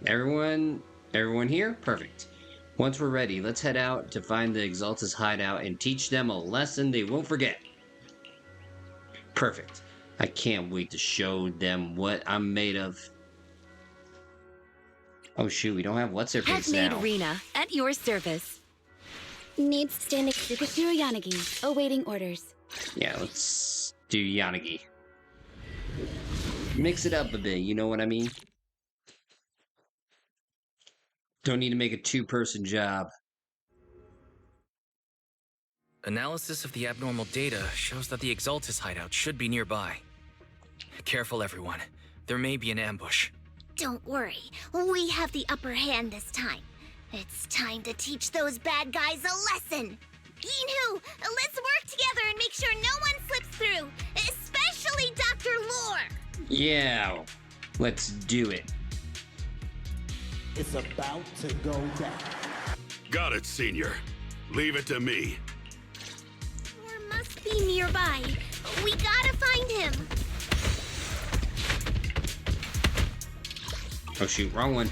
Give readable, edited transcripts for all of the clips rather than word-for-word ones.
Everyone here? Perfect. Once we're ready, let's head out to find the Exaltus hideout and teach them a lesson they won't forget. Perfect. I can't wait to show them what I'm made of. Oh shoot, we don't have what's her face now. Handmade Rena, at your service. Needs standing Superhero Yanagi, awaiting orders. Yeah, let's do Yanagi. Mix it up a bit, you know what I mean? Don't need to make a two-person job. Analysis of the abnormal data shows that the Exaltus hideout should be nearby. Careful, everyone. There may be an ambush. Don't worry, we have the upper hand this time. It's time to teach those bad guys a lesson. Yinhu, let's work together and make sure no one slips through, especially Dr. Lore. Yeah, let's do it. It's about to go down. Got it, Senior. Leave it to me. Lore must be nearby. We gotta find him. Oh shoot, wrong one.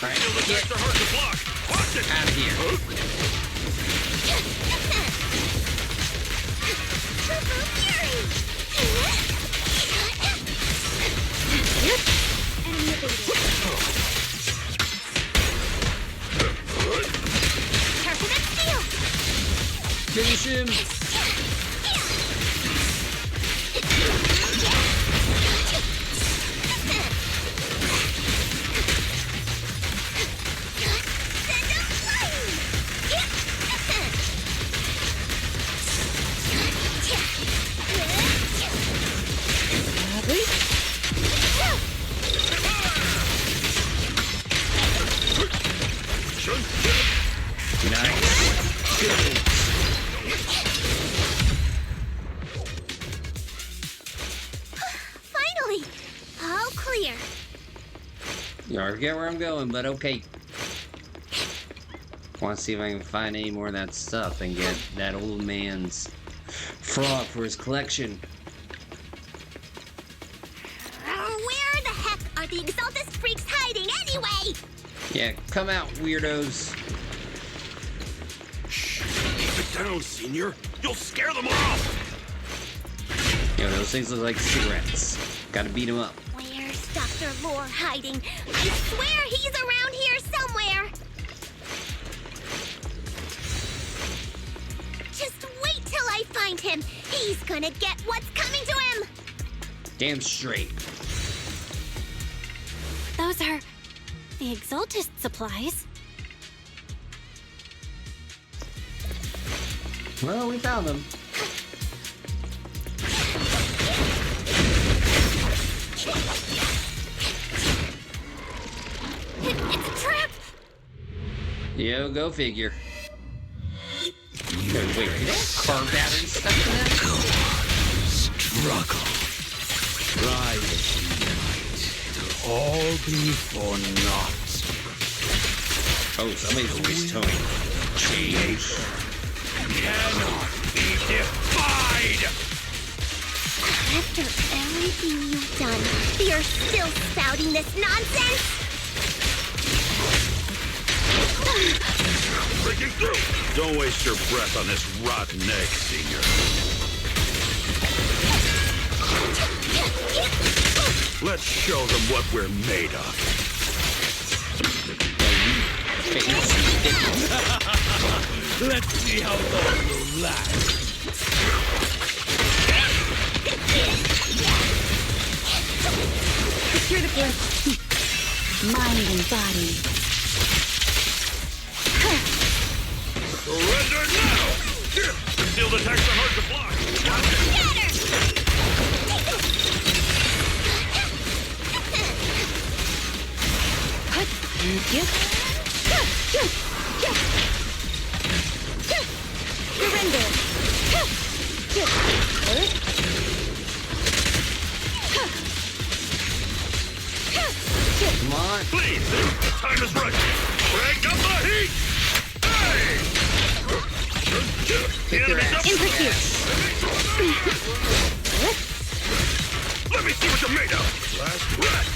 Alright, get hard to block. Watch it. out of here. Finish him! Finally! All clear. You already get where I'm going, but okay. Want to see if I can find any more of that stuff and get that old man's frog for his collection. Where the heck are the Exaltus freaks hiding anyway? Yeah, come out, weirdos. Keep it down, Senior. You'll scare them off. Yo, those things look like cigarettes. Gotta beat them up. Where's Dr. Lore hiding? I swear he's around here somewhere. Just wait till I find him. He's gonna get what's coming to him. Damn straight. Those are the Exaltus supplies. Well, we found them. It's a trap. Yo, go figure. Wait, car battery stuck in that? Struggle. Try this night. It'll all be for naught. Oh, somebody's voice tone. Change. Cannot be defied! After everything you've done, you're still spouting this nonsense? Breaking through! Don't waste your breath on this rotten egg, Senior. Let's show them what we're made of. Let's see how long you'll last. Secure the breath. Mind and body. Surrender now! Concealed attacks are hard to block. Surrender. Come on. Please, the time is right. In pursuit. Let me see what you're made of. Last breath.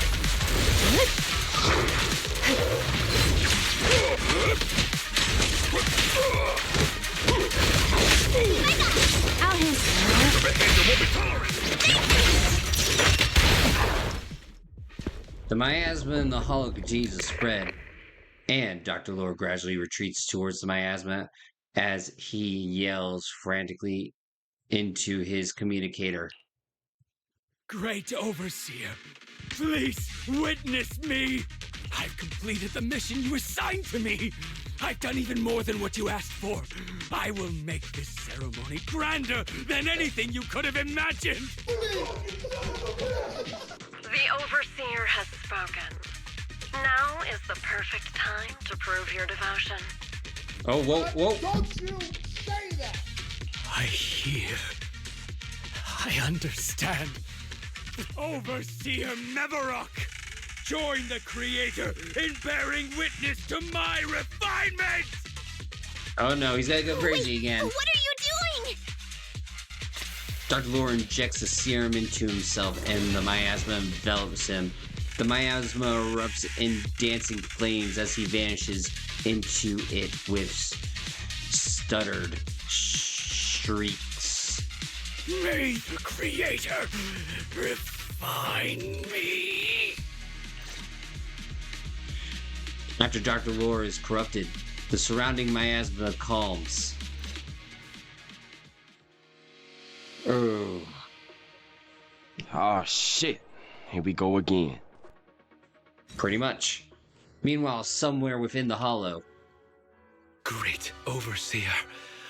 I'll handle Your behavior won't be tolerated. The miasma in the hollow continues to spread, and Dr. Lore gradually retreats towards the miasma as he yells frantically into his communicator. Great Overseer, please witness me! I've completed the mission you assigned to me! I've done even more than what you asked for! I will make this ceremony grander than anything you could have imagined! The Overseer has spoken. Now is the perfect time to prove your devotion. Oh, whoa. Don't you say that! I hear. I understand. Overseer Mevarok, join the Creator in bearing witness to my refinement! Oh no, he's gotta go crazy again. What are you doing? Dr. Lore injects a serum into himself and the miasma envelops him. The miasma erupts in dancing flames as he vanishes into it with stuttered shrieks. May the Creator refine me! After Dr. Lore is corrupted, the surrounding miasma calms. Oh. Oh shit. Here we go again. Pretty much. Meanwhile, somewhere within the hollow. Great Overseer.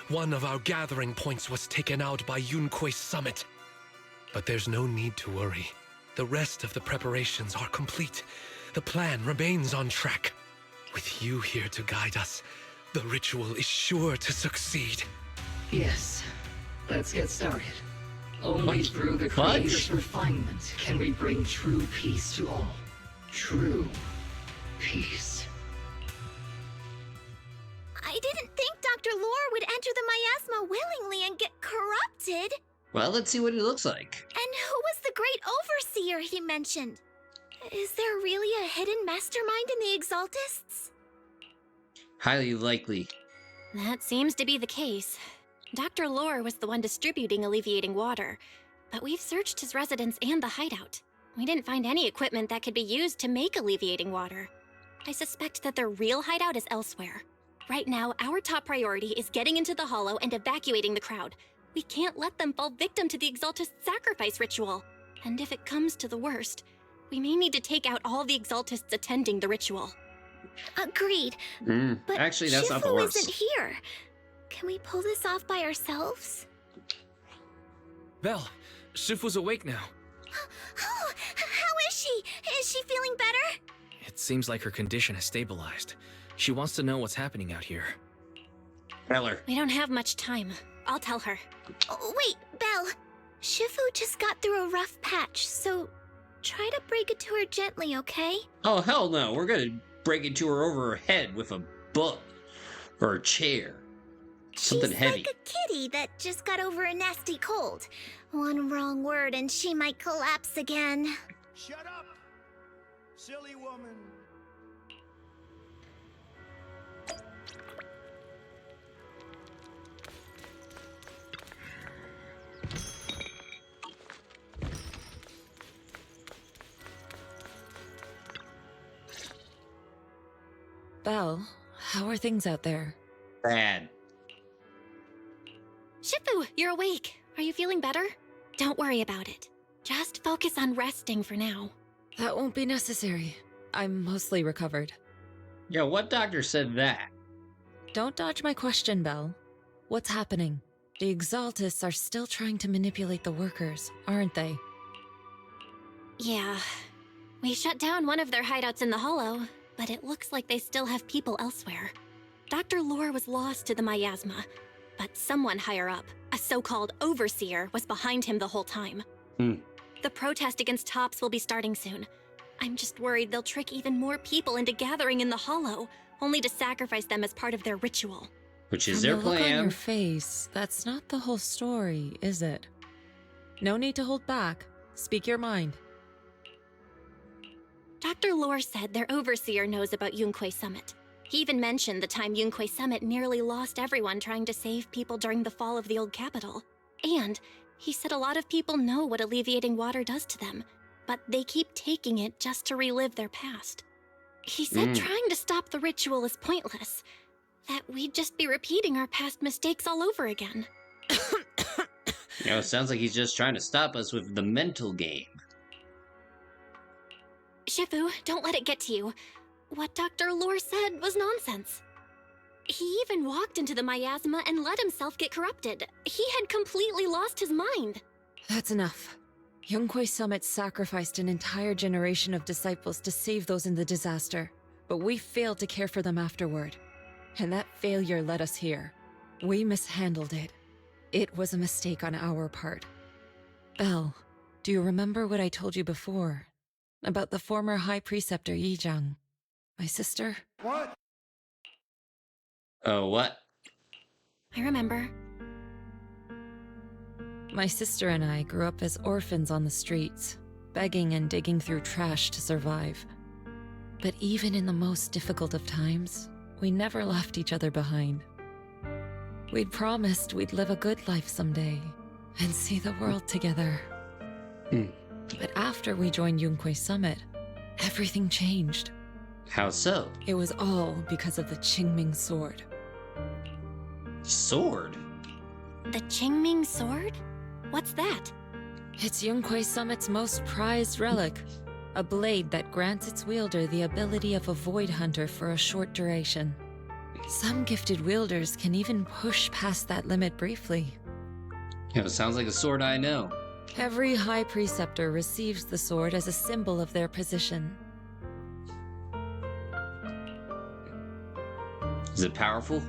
One of our gathering points was taken out by Yunque's summit. But there's no need to worry. The rest of the preparations are complete. The plan remains on track. With you here to guide us, the ritual is sure to succeed. Yes. Let's get started. Only through the Creator's refinement can we bring true peace to all. True peace. I didn't think Dr. Lore would enter the miasma willingly and get corrupted. Well, let's see what it looks like. And who was the great overseer he mentioned? Is there really a hidden mastermind in the Exaltists? Highly likely. That seems to be the case. Dr. Lore was the one distributing alleviating water, but we've searched his residence and the hideout. We didn't find any equipment that could be used to make alleviating water. I suspect that their real hideout is elsewhere. Right now, our top priority is getting into the hollow and evacuating the crowd. We can't let them fall victim to the Exaltist sacrifice ritual. And if it comes to the worst, we may need to take out all the Exaltists attending the ritual. Agreed. But Actually, that's not the Shifu worst. isn't here. Can we pull this off by ourselves? Belle, Shifu's awake now. Oh, how is she? Is she feeling better? It seems like her condition has stabilized. She wants to know what's happening out here. Tell her. We don't have much time. I'll tell her. Oh, wait, Belle. Shifu just got through a rough patch, so try to break it to her gently, okay? Oh, hell no. We're gonna break it to her over her head with a book or a chair. Something She's heavy. like a kitty that just got over a nasty cold. One wrong word and she might collapse again. Shut up, silly woman. Belle, how are things out there? Bad. Shifu, you're awake. Are you feeling better? Don't worry about it. Just focus on resting for now. That won't be necessary. I'm mostly recovered. Yo, what doctor said that? Don't dodge my question, Belle. What's happening? The Exaltists are still trying to manipulate the workers, aren't they? Yeah. We shut down one of their hideouts in the Hollow, but it looks like they still have people elsewhere. Dr. Lore was lost to the miasma, but someone higher up, a so-called overseer, was behind him the whole time. The protest against Tops will be starting soon. I'm just worried they'll trick even more people into gathering in the Hollow, only to sacrifice them as part of their ritual. Which is From their the look on plan. your face, that's not the whole story, is it? No need to hold back. Speak your mind. Dr. Lore said their overseer knows about Yunquay Summit. He even mentioned the time Yunquay Summit nearly lost everyone trying to save people during the fall of the old capital. And he said a lot of people know what alleviating water does to them, but they keep taking it just to relive their past. He said trying to stop the ritual is pointless, that we'd just be repeating our past mistakes all over again. You know, it sounds like he's just trying to stop us with the mental game. Shifu, don't let it get to you. What Dr. Lore said was nonsense. He even walked into the miasma and let himself get corrupted. He had completely lost his mind. That's enough. Yunquay Summit sacrificed an entire generation of disciples to save those in the disaster, but we failed to care for them afterward. And that failure led us here. We mishandled it. It was a mistake on our part. Belle, do you remember what I told you before? About the former High Preceptor Yizhang? My sister? What? Oh, what? I remember. My sister and I grew up as orphans on the streets, begging and digging through trash to survive. But even in the most difficult of times, we never left each other behind. We'd promised we'd live a good life someday and see the world together. But after we joined Yunquay Summit, everything changed. How so? It was all because of the Qingming sword. Sword? The Qingming sword? What's that? It's Yunquay Summit's most prized relic. A blade that grants its wielder the ability of a void hunter for a short duration. Some gifted wielders can even push past that limit briefly. You know, it sounds like a sword I know. Every High Preceptor receives the sword as a symbol of their position. Is it powerful?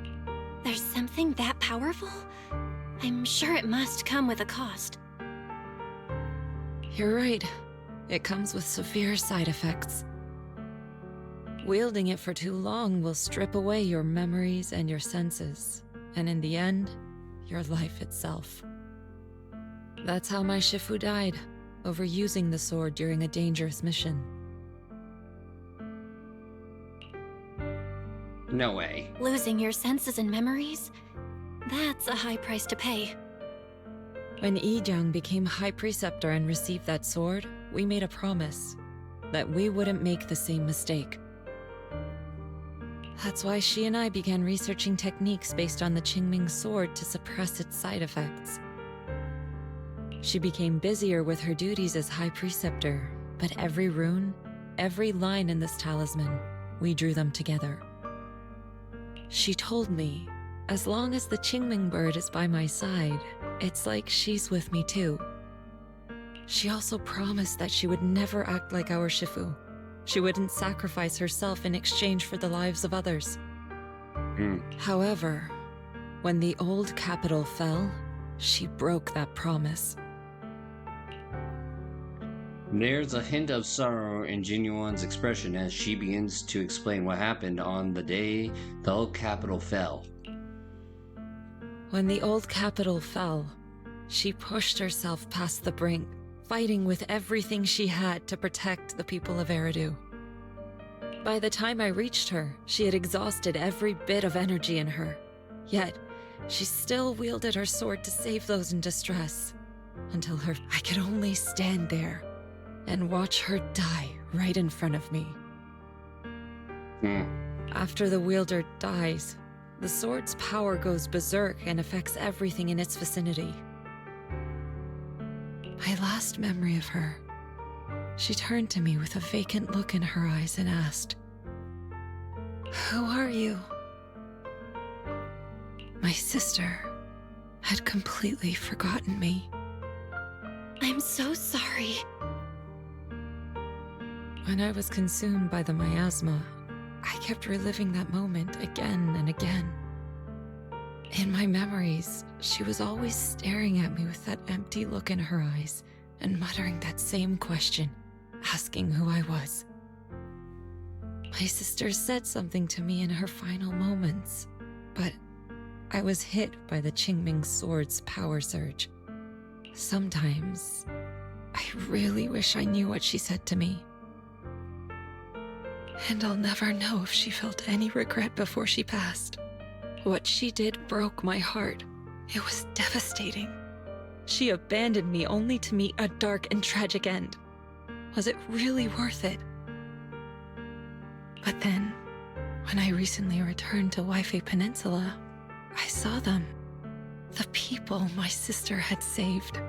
There's something that powerful? I'm sure it must come with a cost. You're right. It comes with severe side effects. Wielding it for too long will strip away your memories and your senses, and in the end, your life itself. That's how my Shifu died, overusing the sword during a dangerous mission. No way. Losing your senses and memories? That's a high price to pay. When Yizhang became High Preceptor and received that sword, we made a promise that we wouldn't make the same mistake. That's why she and I began researching techniques based on the Qingming sword to suppress its side effects. She became busier with her duties as High Preceptor, but every rune, every line in this talisman, we drew them together. She told me, as long as the Qingming bird is by my side, it's like she's with me too. She also promised that she would never act like our Shifu. She wouldn't sacrifice herself in exchange for the lives of others. However, when the old capital fell, she broke that promise. There's a hint of sorrow in Genuine's expression as she begins to explain what happened on the day the old capital fell. When the old capital fell, she pushed herself past the brink, fighting with everything she had to protect the people of Eridu. By the time I reached her, she had exhausted every bit of energy in her. Yet, she still wielded her sword to save those in distress. Until I could only stand there and watch her die right in front of me. After the wielder dies, the sword's power goes berserk and affects everything in its vicinity. My last memory of her, she turned to me with a vacant look in her eyes and asked, "Who are you?" My sister had completely forgotten me. I'm so sorry. When I was consumed by the miasma, I kept reliving that moment again and again. In my memories, she was always staring at me with that empty look in her eyes and muttering that same question, asking who I was. My sister said something to me in her final moments, but I was hit by the Qingming sword's power surge. Sometimes, I really wish I knew what she said to me. And I'll never know if she felt any regret before she passed. What she did broke my heart. It was devastating. She abandoned me only to meet a dark and tragic end. Was it really worth it? But then, when I recently returned to Waifei Peninsula, I saw them. The people my sister had saved.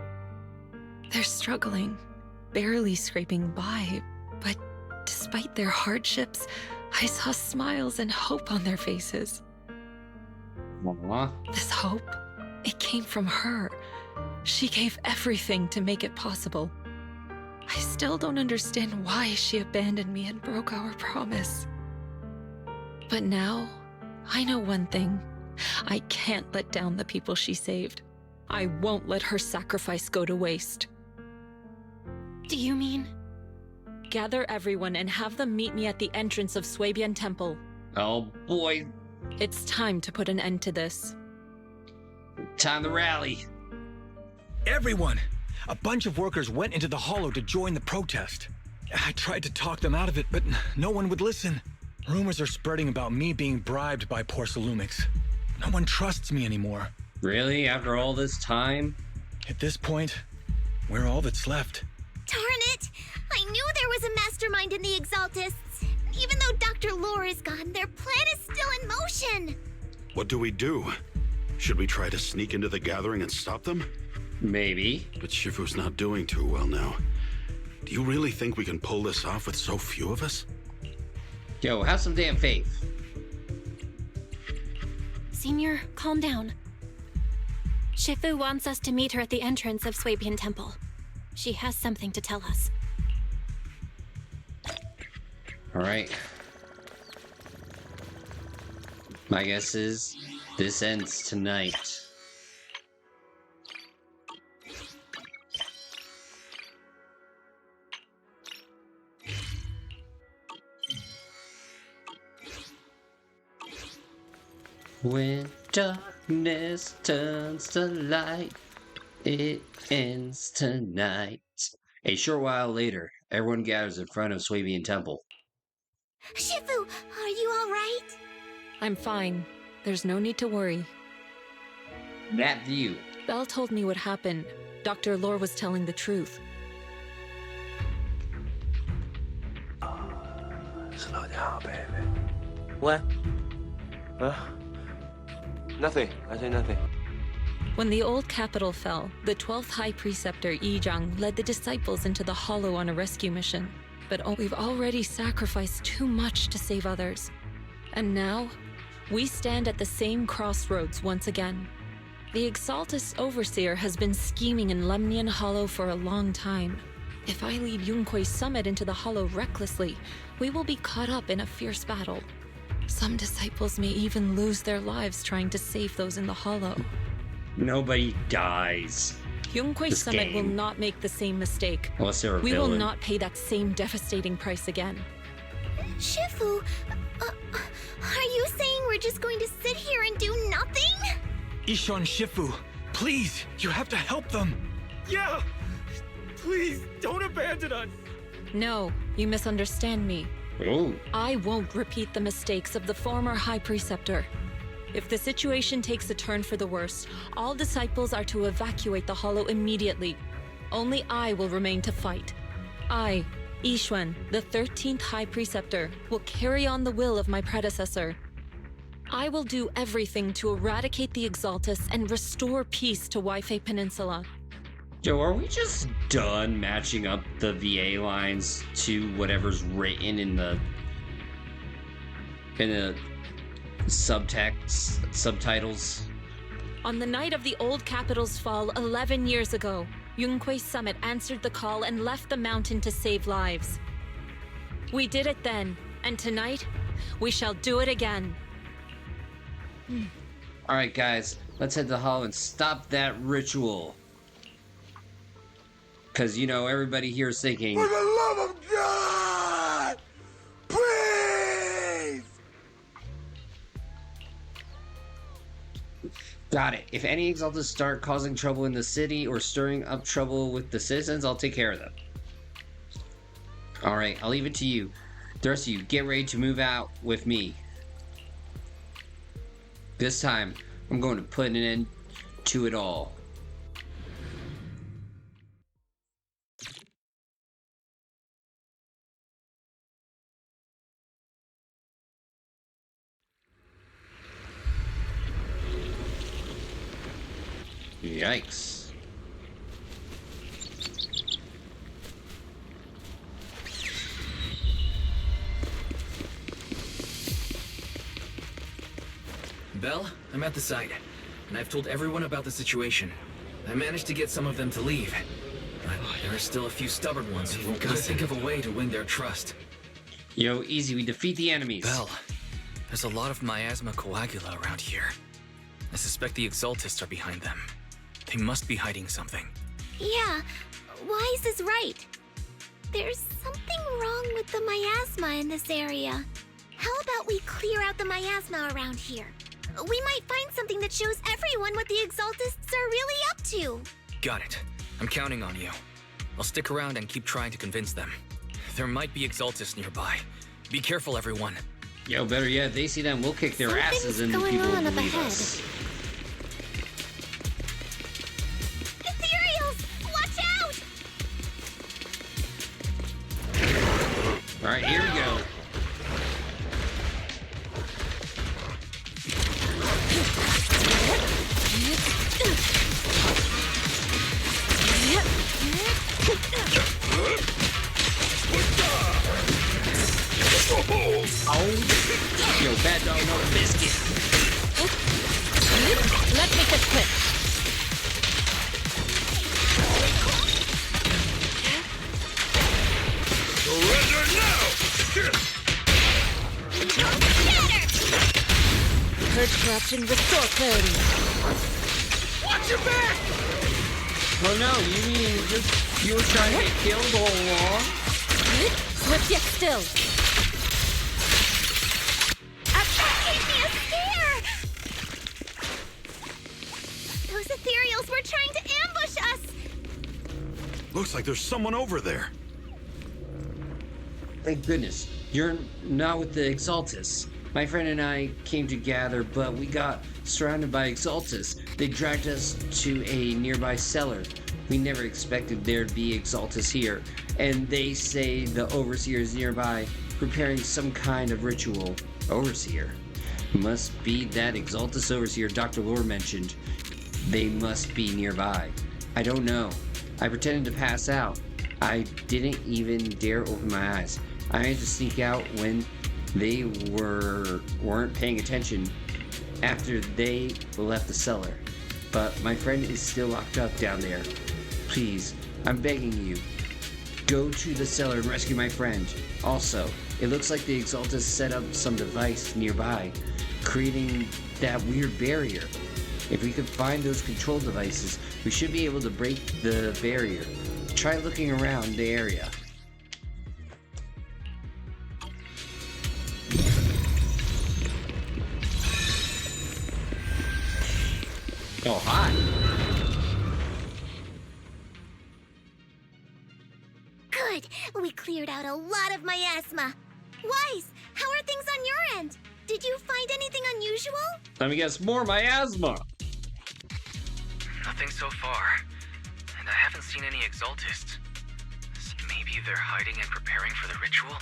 They're struggling, barely scraping by, but despite their hardships, I saw smiles and hope on their faces. Aww. This hope, it came from her. She gave everything to make it possible. I still don't understand why she abandoned me and broke our promise. But now, I know one thing. I can't let down the people she saved. I won't let her sacrifice go to waste. Do you mean? Gather everyone and have them meet me at the entrance of Swabian Temple. Oh boy. It's time to put an end to this. Time to rally. Everyone! A bunch of workers went into the hollow to join the protest. I tried to talk them out of it, but no one would listen. Rumors are spreading about me being bribed by Porcelumix. No one trusts me anymore. Really? After all this time? At this point, we're all that's left. Darn it! I knew there was a mastermind in the Exaltists. Even though Dr. Lore is gone, their plan is still in motion. What do we do? Should we try to sneak into the gathering and stop them? Maybe. But Shifu's not doing too well now. Do you really think we can pull this off with so few of us? Yo, have some damn faith. Senior, calm down. Shifu wants us to meet her at the entrance of Swabian Temple. She has something to tell us. Alright. My guess is this ends tonight. When darkness turns to light, it ends tonight. A short while later, everyone gathers in front of Swabian Temple. Shifu, are you alright? I'm fine. There's no need to worry. That view. Belle told me what happened. Dr. Lore was telling the truth. Slow down, baby. What? Huh? Nothing. I say nothing. When the old capital fell, the 12th High Preceptor Yi Zhang led the disciples into the Hollow on a rescue mission. But we've already sacrificed too much to save others. And now, we stand at the same crossroads once again. The Exaltus Overseer has been scheming in Lemnian Hollow for a long time. If I lead Yunkui's summit into the Hollow recklessly, we will be caught up in a fierce battle. Some disciples may even lose their lives trying to save those in the Hollow. Nobody dies. Yunkui's summit will not make the same mistake. Unless they're a We villain. will not pay that same devastating price again. Shifu, are you saying we're just going to sit here and do nothing? Ishan Shifu, please, you have to help them. Yeah! Please, don't abandon us! No, you misunderstand me. Oh. I won't repeat the mistakes of the former High Preceptor. If the situation takes a turn for the worse, all disciples are to evacuate the Hollow immediately. Only I will remain to fight. I, Yixuan, the 13th High Preceptor, will carry on the will of my predecessor. I will do everything to eradicate the Exaltus and restore peace to Waifei Peninsula. Yo, are we just done matching up the VA lines to whatever's written in the subtitles? On the night of the old capital's fall 11 years ago, Yunkui's summit answered the call and left the mountain to save lives. We did it then, and tonight, we shall do it again. Alright guys, let's head to the hall and stop that ritual. Because, you know, everybody here is thinking... For the love of God! Please! Got it. If any Exaltas start causing trouble in the city or stirring up trouble with the citizens, I'll take care of them. Alright, I'll leave it to you. The rest of you, get ready to move out with me. This time, I'm going to put an end to it all. Yikes. Belle, I'm at the site, and I've told everyone about the situation. I managed to get some of them to leave, but there are still a few stubborn ones who gotta think of a way to win their trust. Yo, easy, we defeat the enemies. Belle, there's a lot of miasma coagula around here. I suspect the Exaltists are behind them. They must be hiding something. Yeah, Wise is right. There's something wrong with the miasma in this area. How about we clear out the miasma around here? We might find something that shows everyone what the Exaltists are really up to. Got it. I'm counting on you. I'll stick around and keep trying to convince them. There might be Exaltists nearby. Be careful, everyone. Yo, better yet, they see them, we'll kick their asses and people will believe us. Ethereals! Watch out! Alright, here we go. Oh, yo, bad dog, no biscuit. Let's make this quick. Surrender now! Purge corruption, restore clarity. Watch your back! Oh no, you mean you were trying to get killed all along? Swift yet still. Those Ethereals were trying to ambush us! Looks like there's someone over there. Thank goodness. You're not with the Exaltists. My friend and I came to gather, but we got surrounded by Exaltists. They dragged us to a nearby cellar. We never expected there'd be Exaltists here. And they say the Overseer is nearby, preparing some kind of ritual. Overseer? Must be that Exaltus Overseer Dr. Lore mentioned. They must be nearby. I don't know. I pretended to pass out. I didn't even dare open my eyes. I had to sneak out when they weren't paying attention after they left the cellar. But my friend is still locked up down there. Please, I'm begging you. Go to the cellar and rescue my friend. Also, it looks like the Exaltus set up some device nearby, creating that weird barrier. If we could find those control devices, we should be able to break the barrier. Try looking around the area. Oh, hi. Good! We cleared out a lot of miasma. Wise, how are things on your end? Did you find anything unusual? Let me guess, more miasma. Nothing so far. And I haven't seen any Exaltists. So maybe they're hiding and preparing for the ritual?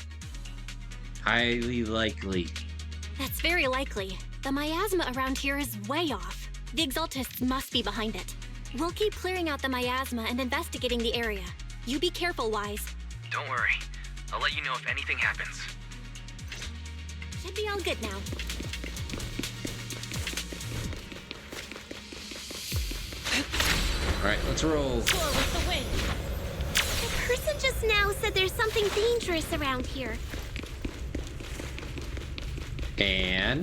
Highly likely. That's very likely. The miasma around here is way off. The Exaltists must be behind it. We'll keep clearing out the miasma and investigating the area. You be careful, Wise. Don't worry. I'll let you know if anything happens. Should be all good now. Alright, let's roll. Forward the wind. The person just now said there's something dangerous around here. And